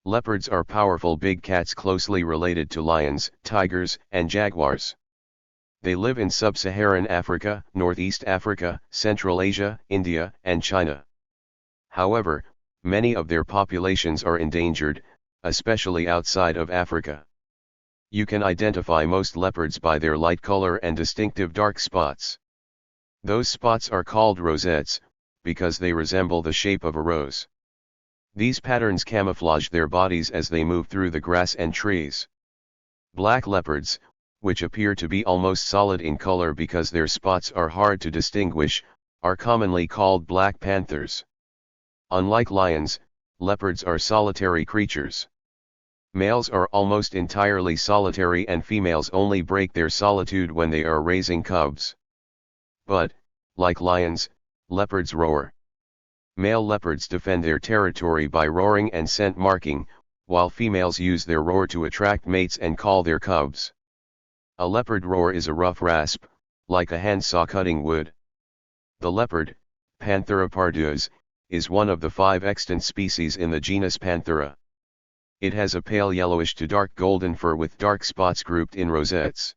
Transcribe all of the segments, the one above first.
Leopards are powerful big cats closely related to lions, tigers, and jaguars. They live in sub-Saharan Africa, Northeast Africa, Central Asia, India, and China. However, many of their populations are endangered, especially outside of Africa. You can identify most leopards by their light color and distinctive dark spots. Those spots are called rosettes, because they resemble the shape of a rose. These patterns camouflage their bodies as they move through the grass and trees. Black leopards, which appear to be almost solid in color because their spots are hard to distinguish, are commonly called black panthers. Unlike lions, leopards are solitary creatures. Males are almost entirely solitary and females only break their solitude when they are raising cubs. But, like lions, leopards roar. Male leopards defend their territory by roaring and scent marking, while females use their roar to attract mates and call their cubs. A leopard roar is a rough rasp, like a handsaw cutting wood. The leopard, Panthera pardus, is one of the 5 extant species in the genus Panthera. It has a pale yellowish to dark golden fur with dark spots grouped in rosettes.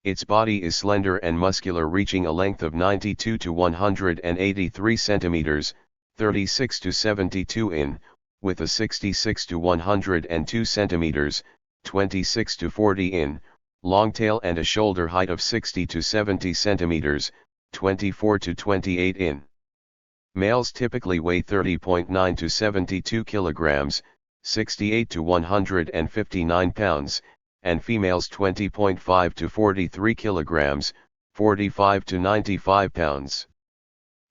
Its body is slender and muscular, reaching a length of 92 to 183 centimeters, 36 to 72 in, with a 66 to 102 centimeters, 26 to 40 in, long tail and a shoulder height of 60 to 70 centimeters, 24 to 28 in. Males typically weigh 30.9 to 72 kilograms, 68 to 159 pounds, and females 20.5 to 43 kilograms, 45 to 95 pounds.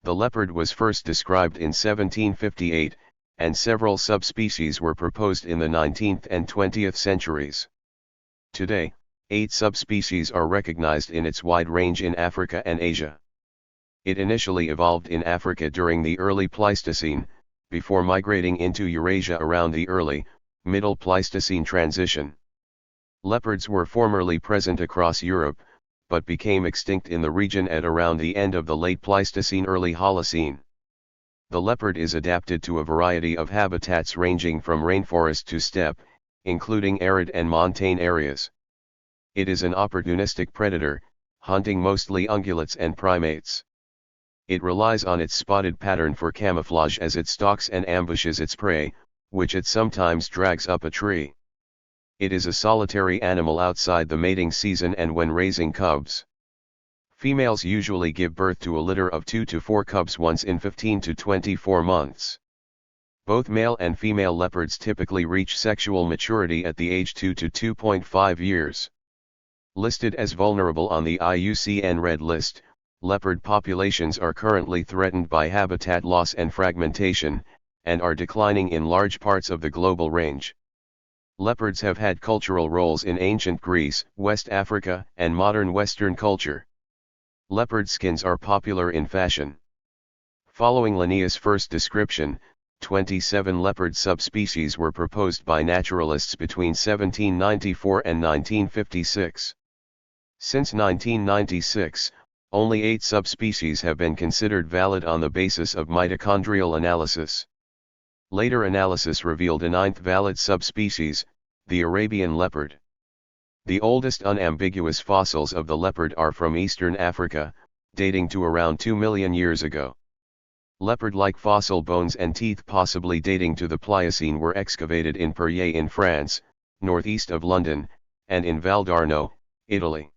The leopard was first described in 1758, and several subspecies were proposed in the 19th and 20th centuries. Today, 8 subspecies are recognized in its wide range in Africa and Asia. It initially evolved in Africa during the early Pleistocene, before migrating into Eurasia around the early, Middle Pleistocene transition. Leopards were formerly present across Europe, but became extinct in the region at around the end of the late Pleistocene early Holocene. The leopard is adapted to a variety of habitats ranging from rainforest to steppe, including arid and montane areas. It is an opportunistic predator, hunting mostly ungulates and primates. It relies on its spotted pattern for camouflage as it stalks and ambushes its prey, which it sometimes drags up a tree. It is a solitary animal outside the mating season and when raising cubs. Females usually give birth to a litter of 2 to 4 cubs once in 15 to 24 months. Both male and female leopards typically reach sexual maturity at the age 2 to 2.5 years. Listed as vulnerable on the IUCN Red List, leopard populations are currently threatened by habitat loss and fragmentation, and are declining in large parts of the global range. Leopards have had cultural roles in ancient Greece, West Africa, and modern Western culture. Leopard skins are popular in fashion. Following Linnaeus' first description, 27 leopard subspecies were proposed by naturalists between 1794 and 1956. Since 1996, only 8 subspecies have been considered valid on the basis of mitochondrial analysis. Later analysis revealed a 9th valid subspecies, the Arabian leopard. The oldest unambiguous fossils of the leopard are from eastern Africa, dating to around 2 million years ago. Leopard-like fossil bones and teeth possibly dating to the Pliocene were excavated in Perrier in France, northeast of London, and in Val d'Arno, Italy.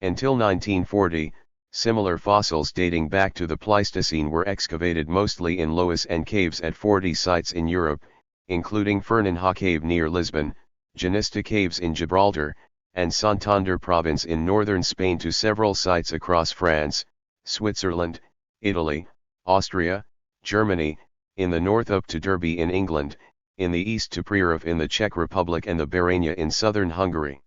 Until 1940, similar fossils dating back to the Pleistocene were excavated mostly in loess and caves at 40 sites in Europe, including Fernanha Cave near Lisbon, Genista Caves in Gibraltar, and Santander Province in northern Spain to several sites across France, Switzerland, Italy, Austria, Germany, in the north up to Derby in England, in the east to Prerov in the Czech Republic and the Baranya in southern Hungary.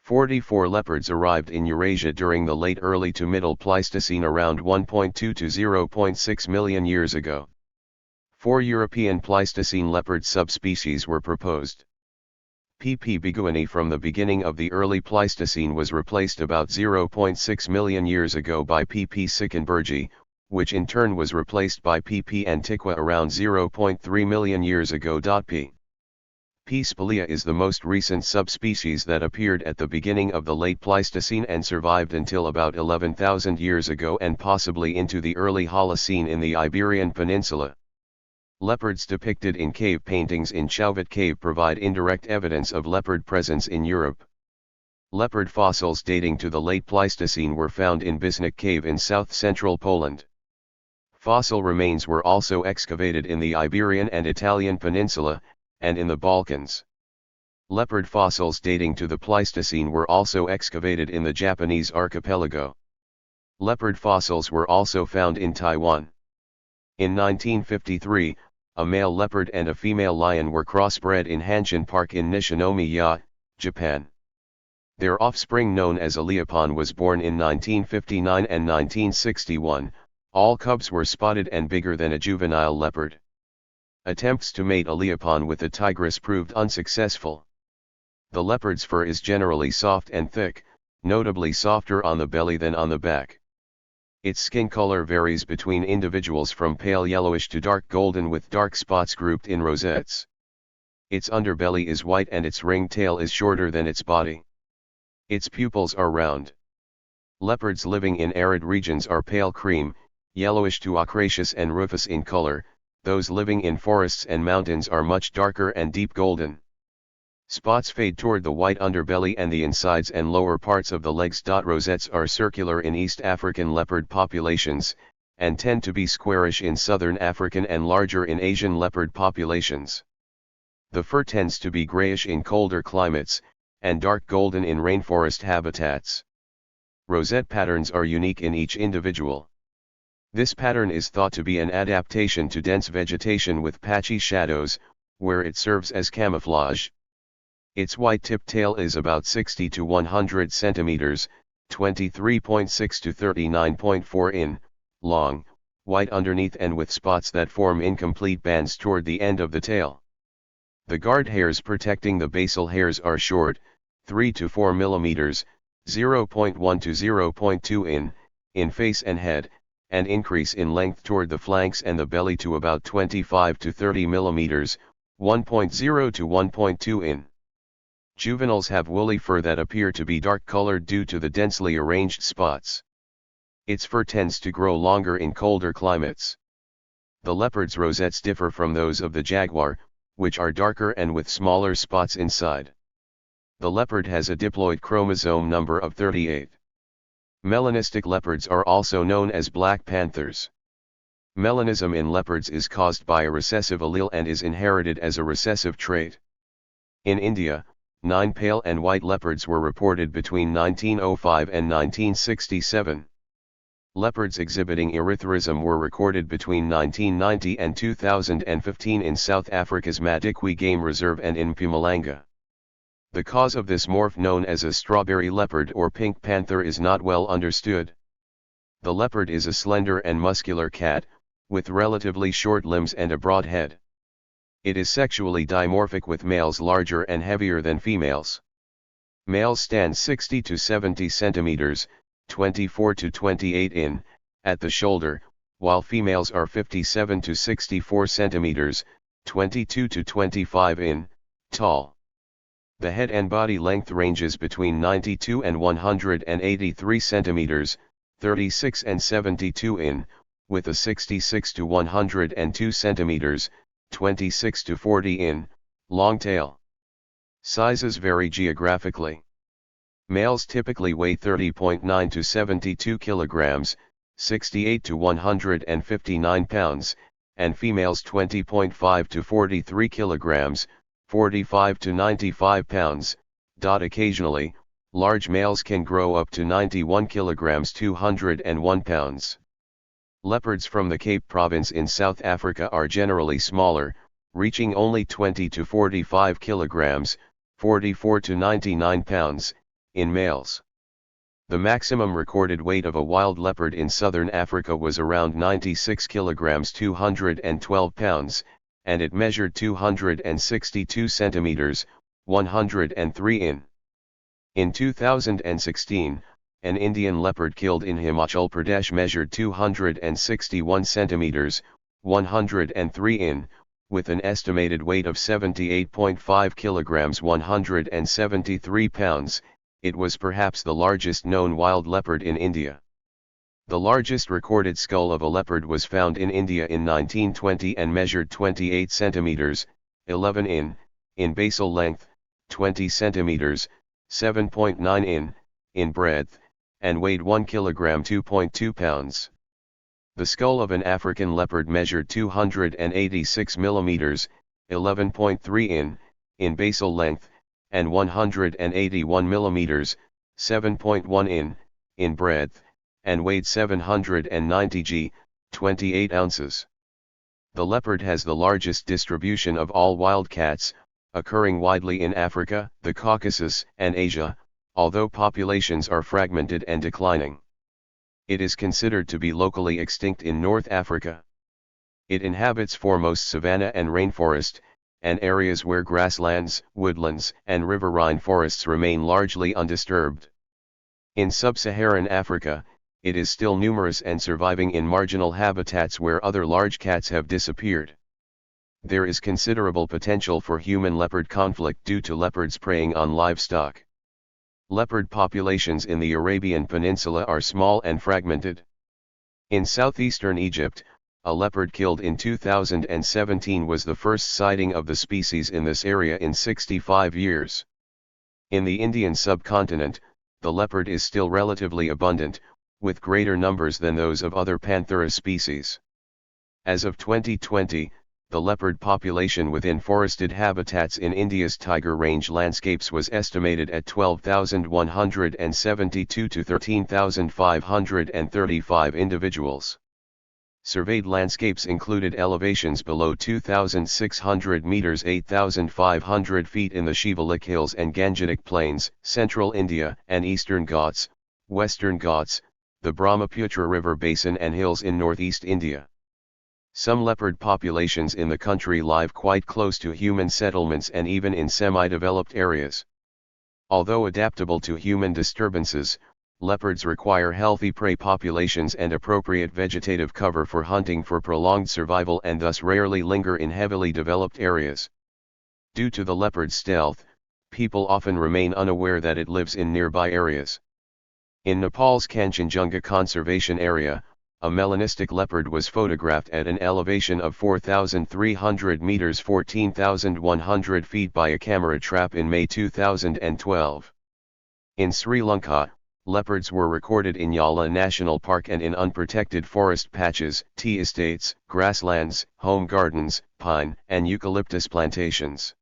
44 leopards arrived in Eurasia during the late early to middle Pleistocene around 1.2 to 0.6 million years ago. 4 European Pleistocene leopard subspecies were proposed. P. p. beguini from the beginning of the early Pleistocene was replaced about 0.6 million years ago by P. p. sickenbergi, which in turn was replaced by P. p. antiqua around 0.3 million years ago. P. P. spilea is the most recent subspecies that appeared at the beginning of the late Pleistocene and survived until about 11,000 years ago and possibly into the early Holocene in the Iberian Peninsula. Leopards depicted in cave paintings in Chauvet Cave provide indirect evidence of leopard presence in Europe. Leopard fossils dating to the late Pleistocene were found in Bisnik Cave in south-central Poland. Fossil remains were also excavated in the Iberian and Italian peninsula, and in the Balkans. Leopard fossils dating to the Pleistocene were also excavated in the Japanese archipelago. Leopard fossils were also found in Taiwan. In 1953, a male leopard and a female lion were crossbred in Hanshin Park in Nishinomiya, Japan. Their offspring known as a leopard was born in 1959 and 1961, all cubs were spotted and bigger than a juvenile leopard. Attempts to mate a leopard with a tigress proved unsuccessful. The leopard's fur is generally soft and thick, notably softer on the belly than on the back. Its skin color varies between individuals from pale yellowish to dark golden with dark spots grouped in rosettes. Its underbelly is white and its ringed tail is shorter than its body. Its pupils are round. Leopards living in arid regions are pale cream, yellowish to ochraceous and rufous in color. Those living in forests and mountains are much darker and deep golden. Spots fade toward the white underbelly and the insides and lower parts of the legs. Rosettes are circular in East African leopard populations, and tend to be squarish in Southern African and larger in Asian leopard populations. The fur tends to be grayish in colder climates, and dark golden in rainforest habitats. Rosette patterns are unique in each individual. This pattern is thought to be an adaptation to dense vegetation with patchy shadows, where it serves as camouflage. Its white-tipped tail is about 60 to 100 centimeters, 23.6 to 39.4 in, long, white underneath and with spots that form incomplete bands toward the end of the tail. The guard hairs protecting the basal hairs are short, 3 to 4 millimeters, 0.1 to 0.2 in face and head, and increase in length toward the flanks and the belly to about 25 to 30 millimeters, 1.0 to 1.2 in. Juveniles have woolly fur that appear to be dark-colored due to the densely arranged spots. Its fur tends to grow longer in colder climates. The leopard's rosettes differ from those of the jaguar, which are darker and with smaller spots inside. The leopard has a diploid chromosome number of 38. Melanistic leopards are also known as black panthers. Melanism in leopards is caused by a recessive allele and is inherited as a recessive trait. In India, 9 pale and white leopards were reported between 1905 and 1967. Leopards exhibiting erythrism were recorded between 1990 and 2015 in South Africa's Madikwe Game Reserve and in Mpumalanga. The cause of this morph, known as a strawberry leopard or pink panther, is not well understood. The leopard is a slender and muscular cat, with relatively short limbs and a broad head. It is sexually dimorphic with males larger and heavier than females. Males stand 60 to 70 centimeters, 24 to 28 in, at the shoulder, while females are 57 to 64 centimeters, 22 to 25 in, tall. The head and body length ranges between 92 and 183 centimeters, 36 and 72 in, with a 66 to 102 centimeters, 26 to 40 in, long tail. Sizes vary geographically. Males typically weigh 30.9 to 72 kilograms, 68 to 159 pounds, and females 20.5 to 43 kilograms, 45 to 95 pounds. Occasionally, large males can grow up to 91 kilograms, 201 pounds. Leopards from the Cape Province in South Africa are generally smaller, reaching only 20 to 45 kilograms, 44 to 99 pounds, in males. The maximum recorded weight of a wild leopard in southern Africa was around 96 kilograms, 212 pounds, and it measured 262 centimeters, 103 in. In 2016, an Indian leopard killed in Himachal Pradesh measured 261 centimeters, 103 in, with an estimated weight of 78.5 kilograms 173 pounds, it was perhaps the largest known wild leopard in India. The largest recorded skull of a leopard was found in India in 1920 and measured 28 centimeters, 11 in basal length, 20 centimeters, 7.9 in breadth, and weighed 1 kilogram 2.2 pounds. The skull of an African leopard measured 286 millimeters, 11.3 in basal length, and 181 millimeters, 7.1 in breadth, and weighed 790 g, 28 ounces. The leopard has the largest distribution of all wild cats, occurring widely in Africa, the Caucasus, and Asia, although populations are fragmented and declining. It is considered to be locally extinct in North Africa. It inhabits foremost savanna and rainforest, and areas where grasslands, woodlands, and riverine forests remain largely undisturbed. In sub-Saharan Africa, it is still numerous and surviving in marginal habitats where other large cats have disappeared. There is considerable potential for human-leopard conflict due to leopards preying on livestock. Leopard populations in the Arabian Peninsula are small and fragmented. In southeastern Egypt, a leopard killed in 2017 was the first sighting of the species in this area in 65 years. In the Indian subcontinent, the leopard is still relatively abundant, with greater numbers than those of other Panthera species. As of 2020, the leopard population within forested habitats in India's tiger range landscapes was estimated at 12,172 to 13,535 individuals. Surveyed landscapes included elevations below 2,600 meters 8,500 feet in the Shivalik Hills and Gangetic Plains, central India and eastern Ghats, western Ghats, the Brahmaputra River Basin and hills in northeast India. Some leopard populations in the country live quite close to human settlements and even in semi-developed areas. Although adaptable to human disturbances, leopards require healthy prey populations and appropriate vegetative cover for hunting for prolonged survival and thus rarely linger in heavily developed areas. Due to the leopard's stealth, people often remain unaware that it lives in nearby areas. In Nepal's Kanchenjunga Conservation Area, a melanistic leopard was photographed at an elevation of 4,300 meters 14,100 feet by a camera trap in May 2012. In Sri Lanka, leopards were recorded in Yala National Park and in unprotected forest patches, tea estates, grasslands, home gardens, pine and eucalyptus plantations.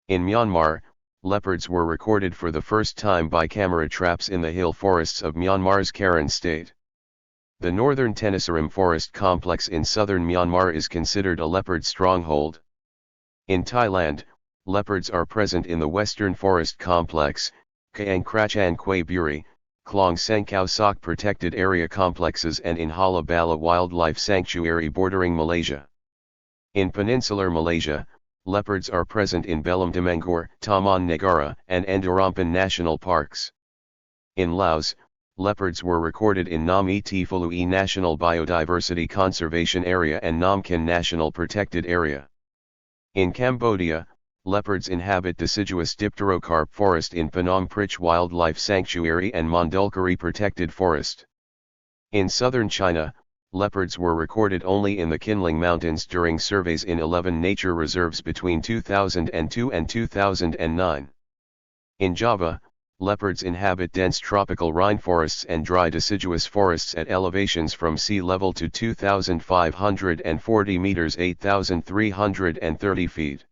In Myanmar, leopards were recorded for the first time by camera traps in the hill forests of Myanmar's Karen state. The northern Tenasserim forest complex in southern Myanmar is considered a leopard stronghold. In Thailand, leopards are present in the western forest complex, Kaang Krachan Kway Buri, Klong Sengkau Sok protected area complexes and in Hala Bala Wildlife Sanctuary bordering Malaysia. In peninsular Malaysia, leopards are present in Belum Demangor, Taman Negara, and Endarampan national parks. In Laos, leopards were recorded in Nam Et Pholui National Biodiversity Conservation Area and Nam Kin National Protected Area. In Cambodia, leopards inhabit deciduous dipterocarp forest in Phnom Prich Wildlife Sanctuary and Mondulkiri Protected Forest. In southern China, leopards were recorded only in the Qinling Mountains during surveys in 11 nature reserves between 2002 and 2009. In Java, leopards inhabit dense tropical rainforests and dry deciduous forests at elevations from sea level to 2,540 meters 8,330 feet.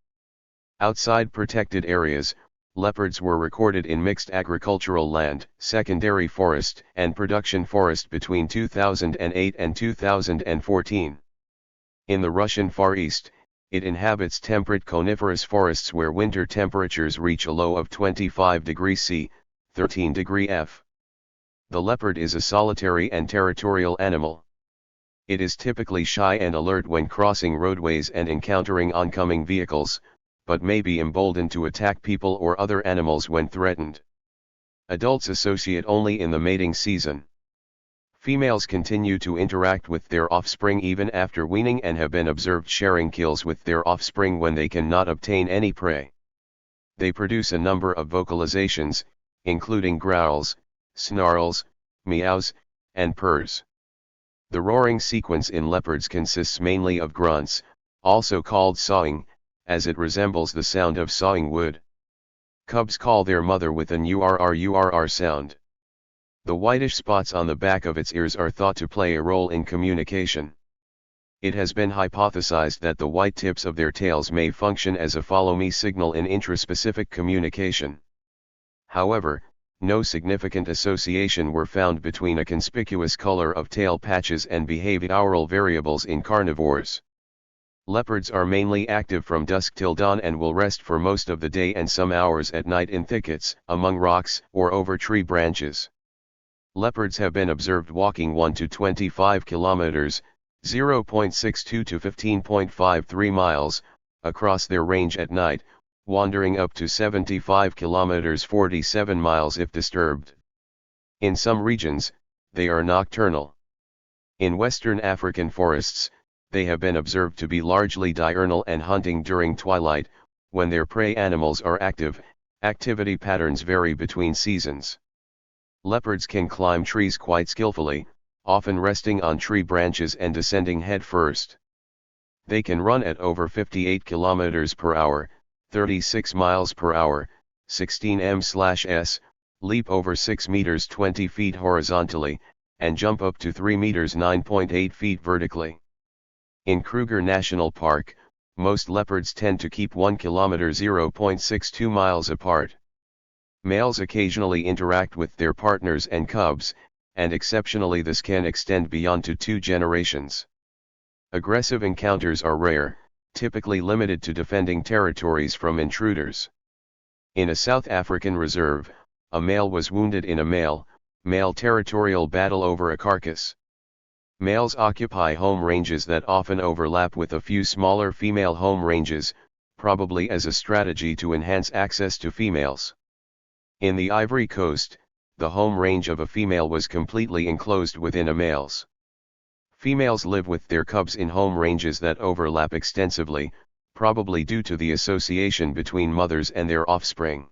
Outside protected areas, leopards were recorded in mixed agricultural land, secondary forest, and production forest between 2008 and 2014. In the Russian Far East, it inhabits temperate coniferous forests where winter temperatures reach a low of 25 degrees C, 13 degrees F. The leopard is a solitary and territorial animal. It is typically shy and alert when crossing roadways and encountering oncoming vehicles, but may be emboldened to attack people or other animals when threatened. Adults associate only in the mating season. Females continue to interact with their offspring even after weaning and have been observed sharing kills with their offspring when they cannot obtain any prey. They produce a number of vocalizations, including growls, snarls, meows, and purrs. The roaring sequence in leopards consists mainly of grunts, also called sawing, as it resembles the sound of sawing wood. Cubs call their mother with an urr sound. The whitish spots on the back of its ears are thought to play a role in communication. It has been hypothesized that the white tips of their tails may function as a follow-me signal in intraspecific communication. However, no significant association were found between a conspicuous color of tail patches and behavioral variables in carnivores. Leopards are mainly active from dusk till dawn and will rest for most of the day and some hours at night in thickets, among rocks, or over tree branches. Leopards have been observed walking 1 to 25 kilometers, 0.62 to 15.53 miles, across their range at night, wandering up to 75 kilometers 47 miles if disturbed. In some regions, they are nocturnal. In western African forests, they have been observed to be largely diurnal and hunting during twilight, when their prey animals are active. Activity patterns vary between seasons. Leopards can climb trees quite skillfully, often resting on tree branches and descending head first. They can run at over 58 kilometers per hour, 36 miles per hour, 16 m/s, leap over 6 meters 20 feet horizontally, and jump up to 3 meters 9.8 feet vertically. In Kruger National Park, most leopards tend to keep 1 kilometer 0.62 miles apart. Males occasionally interact with their partners and cubs, and exceptionally this can extend beyond to 2 generations. Aggressive encounters are rare, typically limited to defending territories from intruders. In a South African reserve, a male was wounded in a male territorial battle over a carcass. Males occupy home ranges that often overlap with a few smaller female home ranges, probably as a strategy to enhance access to females. In the Ivory Coast, the home range of a female was completely enclosed within a male's. Females live with their cubs in home ranges that overlap extensively, probably due to the association between mothers and their offspring.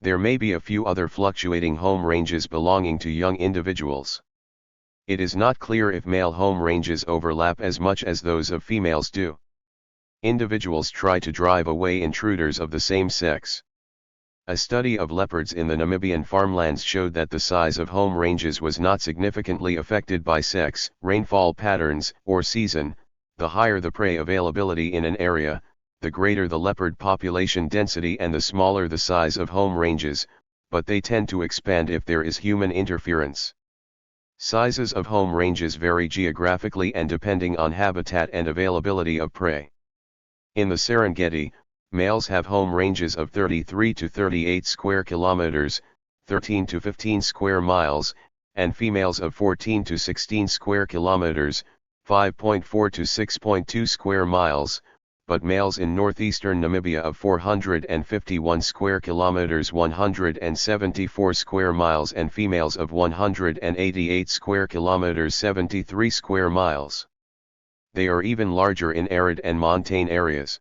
There may be a few other fluctuating home ranges belonging to young individuals. It is not clear if male home ranges overlap as much as those of females do. Individuals try to drive away intruders of the same sex. A study of leopards in the Namibian farmlands showed that the size of home ranges was not significantly affected by sex, rainfall patterns, or season. The higher the prey availability in an area, the greater the leopard population density and the smaller the size of home ranges, but they tend to expand if there is human interference. Sizes of home ranges vary geographically and depending on habitat and availability of prey. In the Serengeti, males have home ranges of 33 to 38 square kilometers, 13 to 15 square miles, and females of 14 to 16 square kilometers, 5.4 to 6.2 square miles, but males in northeastern Namibia of 451 square kilometers 174 square miles and females of 188 square kilometers 73 square miles. They are even larger in arid and montane areas.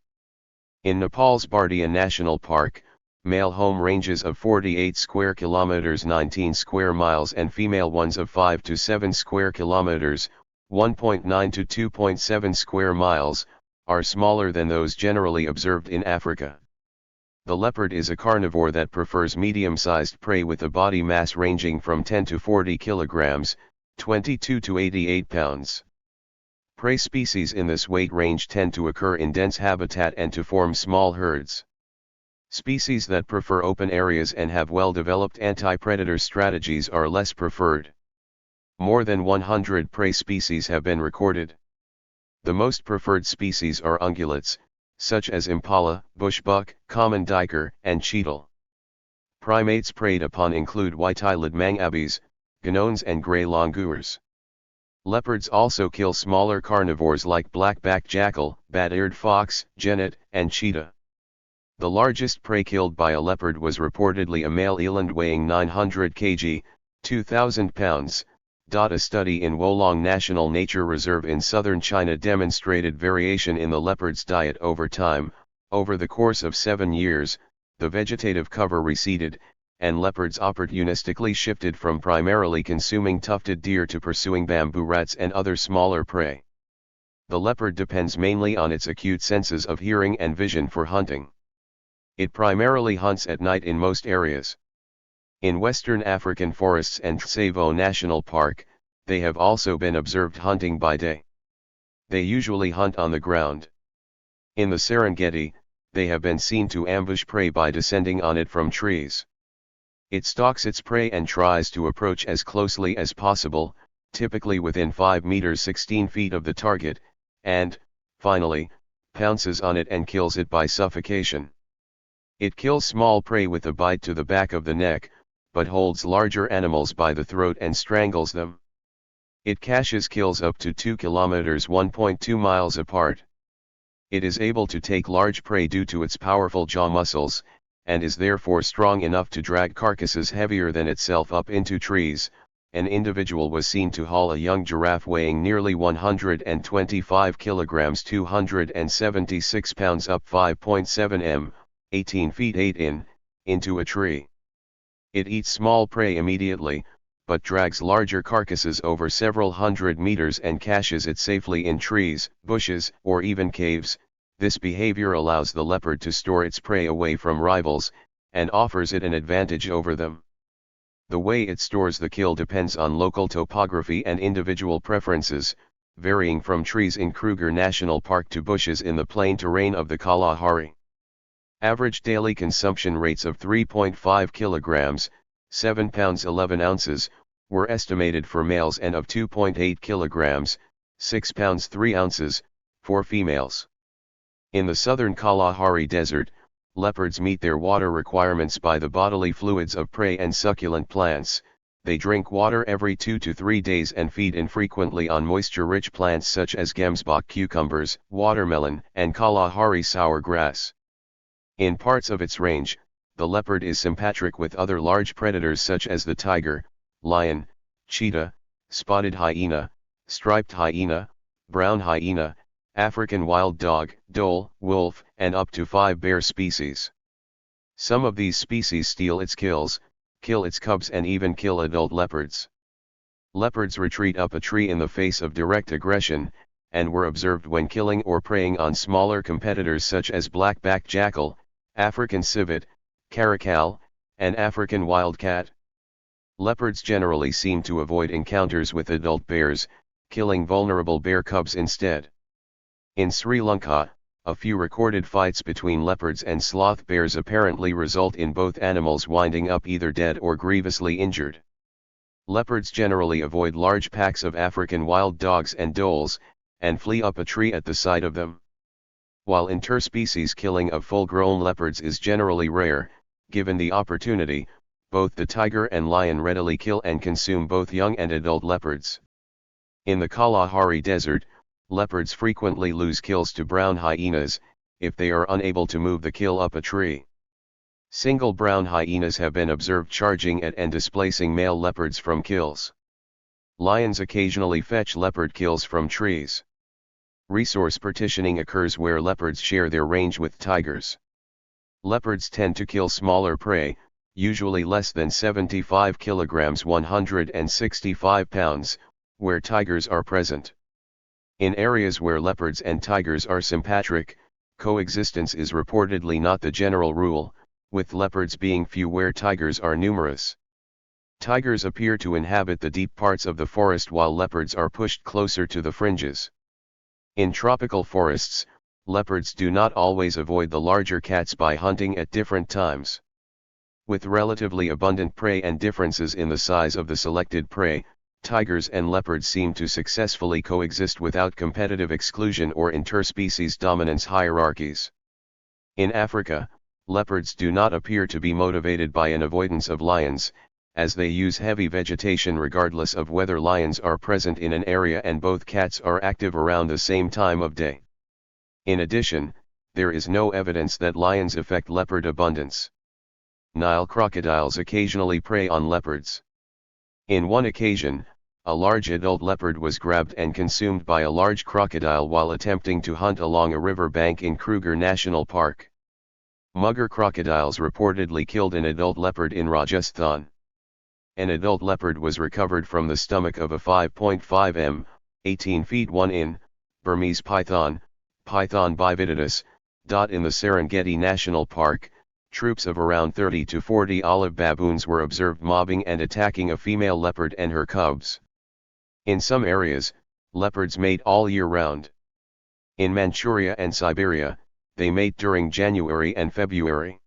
In Nepal's Bardia National Park, male home ranges of 48 square kilometers 19 square miles and female ones of 5 to 7 square kilometers 1.9 to 2.7 square miles, are smaller than those generally observed in Africa. The leopard is a carnivore that prefers medium-sized prey with a body mass ranging from 10 to 40 kilograms, 22 to 88 pounds. Prey species in this weight range tend to occur in dense habitat and to form small herds. Species that prefer open areas and have well-developed anti-predator strategies are less preferred. More than 100 prey species have been recorded. The most preferred species are ungulates, such as impala, bushbuck, common duiker, and cheetal. Primates preyed upon include white-eyelid mangabes, ganones and gray langurs. Leopards also kill smaller carnivores like black-backed jackal, bat-eared fox, genet, and cheetah. The largest prey killed by a leopard was reportedly a male eland weighing 900 kg, 2,000 pounds, A study in Wolong National Nature Reserve in southern China demonstrated variation in the leopard's diet over time. Over the course of 7 years, the vegetative cover receded, and leopards opportunistically shifted from primarily consuming tufted deer to pursuing bamboo rats and other smaller prey. The leopard depends mainly on its acute senses of hearing and vision for hunting. It primarily hunts at night in most areas. In western African forests and Tsavo National Park, they have also been observed hunting by day. They usually hunt on the ground. In the Serengeti, they have been seen to ambush prey by descending on it from trees. It stalks its prey and tries to approach as closely as possible, typically within 5 meters 16 feet of the target, and, finally, pounces on it and kills it by suffocation. It kills small prey with a bite to the back of the neck, but holds larger animals by the throat and strangles them. It caches kills up to 2 kilometers 1.2 miles apart. It is able to take large prey due to its powerful jaw muscles, and is therefore strong enough to drag carcasses heavier than itself up into trees. An individual was seen to haul a young giraffe weighing nearly 125 kilograms 276 pounds up 5.7 m, 18 feet 8 in, into a tree. It eats small prey immediately, but drags larger carcasses over several hundred meters and caches it safely in trees, bushes, or even caves. This behavior allows the leopard to store its prey away from rivals, and offers it an advantage over them. The way it stores the kill depends on local topography and individual preferences, varying from trees in Kruger National Park to bushes in the plain terrain of the Kalahari. Average daily consumption rates of 3.5 kilograms, 7 pounds 11 ounces, were estimated for males and of 2.8 kilograms, 6 pounds 3 ounces, for females. In the southern Kalahari Desert, leopards meet their water requirements by the bodily fluids of prey and succulent plants. They drink water every 2 to 3 days and feed infrequently on moisture-rich plants such as gemsbok cucumbers, watermelon, and Kalahari sour grass. In parts of its range, the leopard is sympatric with other large predators such as the tiger, lion, cheetah, spotted hyena, striped hyena, brown hyena, African wild dog, dhole, wolf, and up to 5 bear species. Some of these species steal its kills, kill its cubs and even kill adult leopards. Leopards retreat up a tree in the face of direct aggression, and were observed when killing or preying on smaller competitors such as black-backed jackal, African civet, caracal, and African wildcat. Leopards generally seem to avoid encounters with adult bears, killing vulnerable bear cubs instead. In Sri Lanka, a few recorded fights between leopards and sloth bears apparently result in both animals winding up either dead or grievously injured. Leopards generally avoid large packs of African wild dogs and dholes, and flee up a tree at the sight of them. While interspecies killing of full-grown leopards is generally rare, given the opportunity, both the tiger and lion readily kill and consume both young and adult leopards. In the Kalahari Desert, leopards frequently lose kills to brown hyenas, if they are unable to move the kill up a tree. Single brown hyenas have been observed charging at and displacing male leopards from kills. Lions occasionally fetch leopard kills from trees. Resource partitioning occurs where leopards share their range with tigers. Leopards tend to kill smaller prey, usually less than 75 kilograms 165 pounds, where tigers are present. In areas where leopards and tigers are sympatric, coexistence is reportedly not the general rule, with leopards being few where tigers are numerous. Tigers appear to inhabit the deep parts of the forest while leopards are pushed closer to the fringes. In tropical forests, leopards do not always avoid the larger cats by hunting at different times. With relatively abundant prey and differences in the size of the selected prey, tigers and leopards seem to successfully coexist without competitive exclusion or interspecies dominance hierarchies. In Africa, leopards do not appear to be motivated by an avoidance of lions, as they use heavy vegetation regardless of whether lions are present in an area, and both cats are active around the same time of day. In addition, there is no evidence that lions affect leopard abundance. Nile crocodiles occasionally prey on leopards. In one occasion, a large adult leopard was grabbed and consumed by a large crocodile while attempting to hunt along a river bank in Kruger National Park. Mugger crocodiles reportedly killed an adult leopard in Rajasthan. An adult leopard was recovered from the stomach of a 5.5 m, 18 feet 1 in, Burmese python, Python bivididus. In the Serengeti National Park, troops of around 30 to 40 olive baboons were observed mobbing and attacking a female leopard and her cubs. In some areas, leopards mate all year round. In Manchuria and Siberia, they mate during January and February.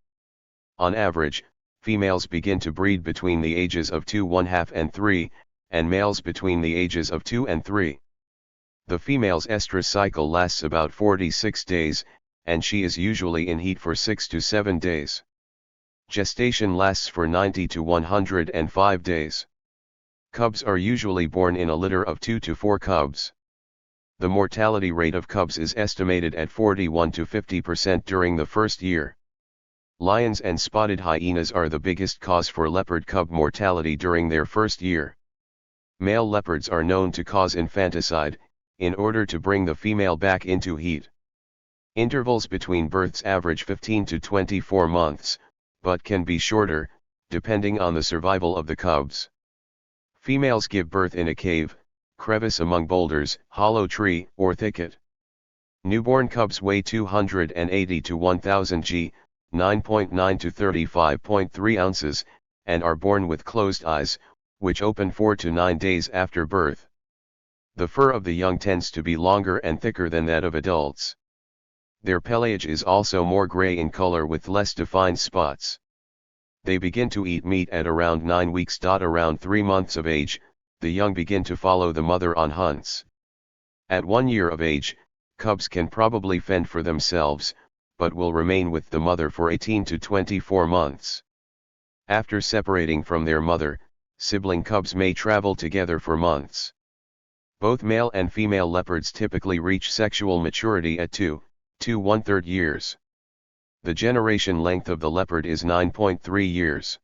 On average, females begin to breed between the ages of 2½ and 3, and males between the ages of 2 and 3. The female's estrus cycle lasts about 46 days, and she is usually in heat for 6 to 7 days. Gestation lasts for 90 to 105 days. Cubs are usually born in a litter of 2 to 4 cubs. The mortality rate of cubs is estimated at 41 to 50% during the first year. Lions and spotted hyenas are the biggest cause for leopard cub mortality during their first year. Male leopards are known to cause infanticide, in order to bring the female back into heat. Intervals between births average 15 to 24 months, but can be shorter, depending on the survival of the cubs. Females give birth in a cave, crevice among boulders, hollow tree, or thicket. Newborn cubs weigh 280 to 1000 g, 9.9 to 35.3 ounces, and are born with closed eyes, which open 4 to 9 days after birth. The fur of the young tends to be longer and thicker than that of adults. Their pelage is also more gray in color with less defined spots. They begin to eat meat at around 9 weeks. Around 3 months of age, the young begin to follow the mother on hunts. At 1 year of age, cubs can probably fend for themselves, but will remain with the mother for 18 to 24 months. After separating from their mother, sibling cubs may travel together for months. Both male and female leopards typically reach sexual maturity at 2 to 1/3 years. The generation length of the leopard is 9.3 years.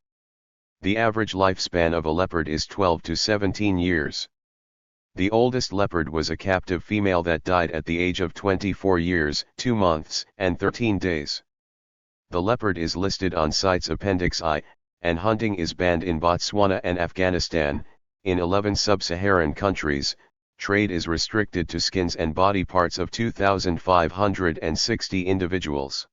The average lifespan of a leopard is 12 to 17 years. The oldest leopard was a captive female that died at the age of 24 years, 2 months, and 13 days. The leopard is listed on CITES Appendix I, and hunting is banned in Botswana and Afghanistan. In 11 sub-Saharan countries, trade is restricted to skins and body parts of 2,560 individuals.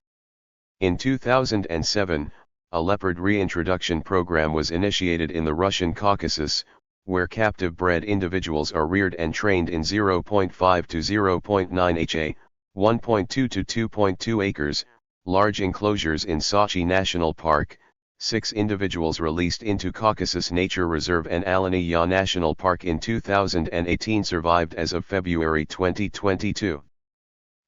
In 2007, a leopard reintroduction program was initiated in the Russian Caucasus, where captive-bred individuals are reared and trained in 0.5 to 0.9 ha, 1.2 to 2.2 acres, large enclosures in Sochi National Park. 6 individuals released into Caucasus Nature Reserve and Alani Ya National Park in 2018 survived as of February 2022.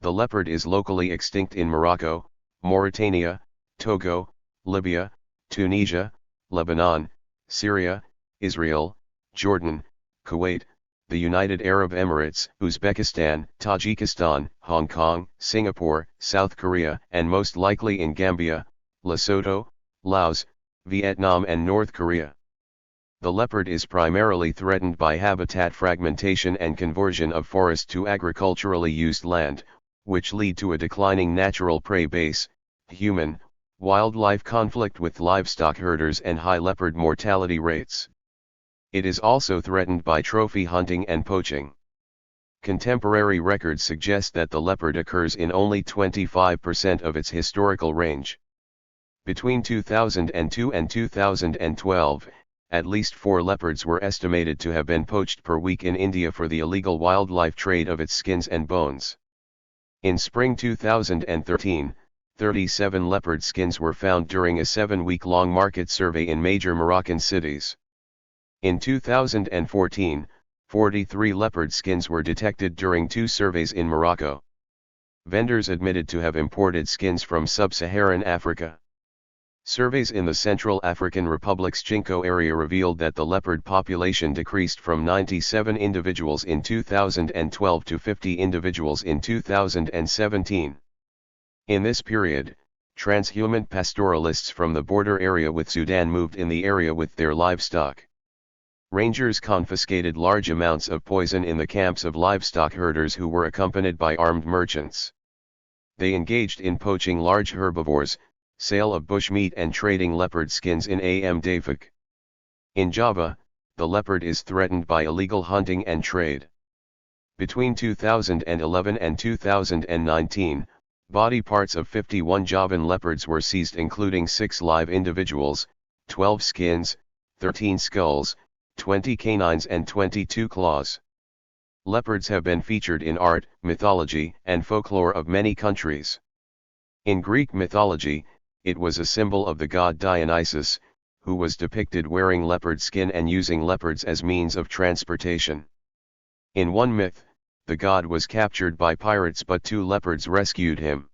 The leopard is locally extinct in Morocco, Mauritania, Togo, Libya, Tunisia, Lebanon, Syria, Israel, Jordan, Kuwait, the United Arab Emirates, Uzbekistan, Tajikistan, Hong Kong, Singapore, South Korea, and most likely in Gambia, Lesotho, Laos, Vietnam and North Korea. The leopard is primarily threatened by habitat fragmentation and conversion of forest to agriculturally used land, which lead to a declining natural prey base, human, wildlife conflict with livestock herders and high leopard mortality rates. It is also threatened by trophy hunting and poaching. Contemporary records suggest that the leopard occurs in only 25% of its historical range. Between 2002 and 2012, at least 4 leopards were estimated to have been poached per week in India for the illegal wildlife trade of its skins and bones. In spring 2013, 37 leopard skins were found during a 7-week-long market survey in major Moroccan cities. In 2014, 43 leopard skins were detected during 2 surveys in Morocco. Vendors admitted to have imported skins from sub-Saharan Africa. Surveys in the Central African Republic's Chinko area revealed that the leopard population decreased from 97 individuals in 2012 to 50 individuals in 2017. In this period, transhumant pastoralists from the border area with Sudan moved in the area with their livestock. Rangers confiscated large amounts of poison in the camps of livestock herders who were accompanied by armed merchants. They engaged in poaching large herbivores, sale of bushmeat and trading leopard skins in Amdaphic. In Java, the leopard is threatened by illegal hunting and trade. Between 2011 and 2019, body parts of 51 Javan leopards were seized, including 6 live individuals, 12 skins, 13 skulls, 20 canines and 22 claws. Leopards have been featured in art, mythology, and folklore of many countries. In Greek mythology, it was a symbol of the god Dionysus, who was depicted wearing leopard skin and using leopards as means of transportation. In one myth, the god was captured by pirates, but 2 leopards rescued him.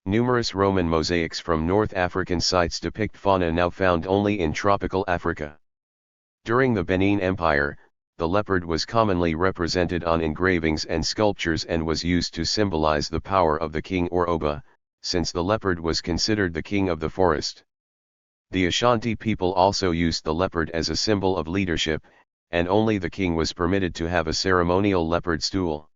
Numerous Roman mosaics from North African sites depict fauna now found only in tropical Africa. During the Benin Empire, the leopard was commonly represented on engravings and sculptures and was used to symbolize the power of the king or Oba, since the leopard was considered the king of the forest. The Ashanti people also used the leopard as a symbol of leadership, and only the king was permitted to have a ceremonial leopard stool.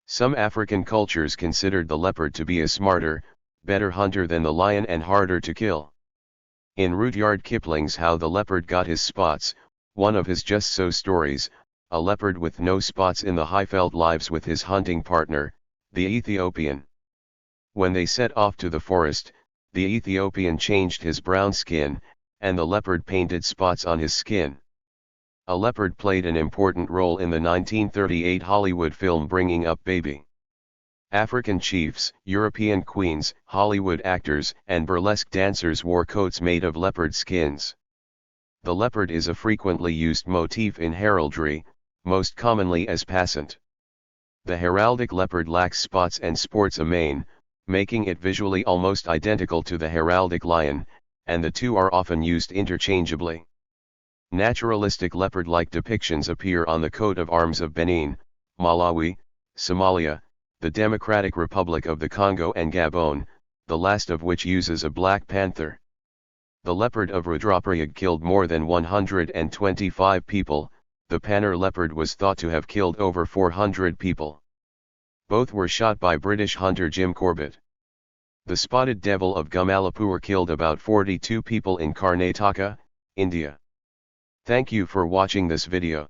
Some African cultures considered the leopard to be a smarter, better hunter than the lion and harder to kill. In Rudyard Kipling's How the Leopard Got His Spots, one of his Just So stories, a leopard with no spots in the Highveld lives with his hunting partner, the Ethiopian. When they set off to the forest, the Ethiopian changed his brown skin, and the leopard painted spots on his skin. A leopard played an important role in the 1938 Hollywood film Bringing Up Baby. African chiefs, European queens, Hollywood actors, and burlesque dancers wore coats made of leopard skins. The leopard is a frequently used motif in heraldry, most commonly as passant. The heraldic leopard lacks spots and sports a mane, making it visually almost identical to the heraldic lion, and the two are often used interchangeably. Naturalistic leopard-like depictions appear on the coat of arms of Benin, Malawi, Somalia, the Democratic Republic of the Congo and Gabon, the last of which uses a black panther. The leopard of Rudraprayag killed more than 125 people, the Panur leopard was thought to have killed over 400 people. Both were shot by British hunter Jim Corbett. The spotted devil of Gumalapur killed about 42 people in Karnataka, India. Thank you for watching this video.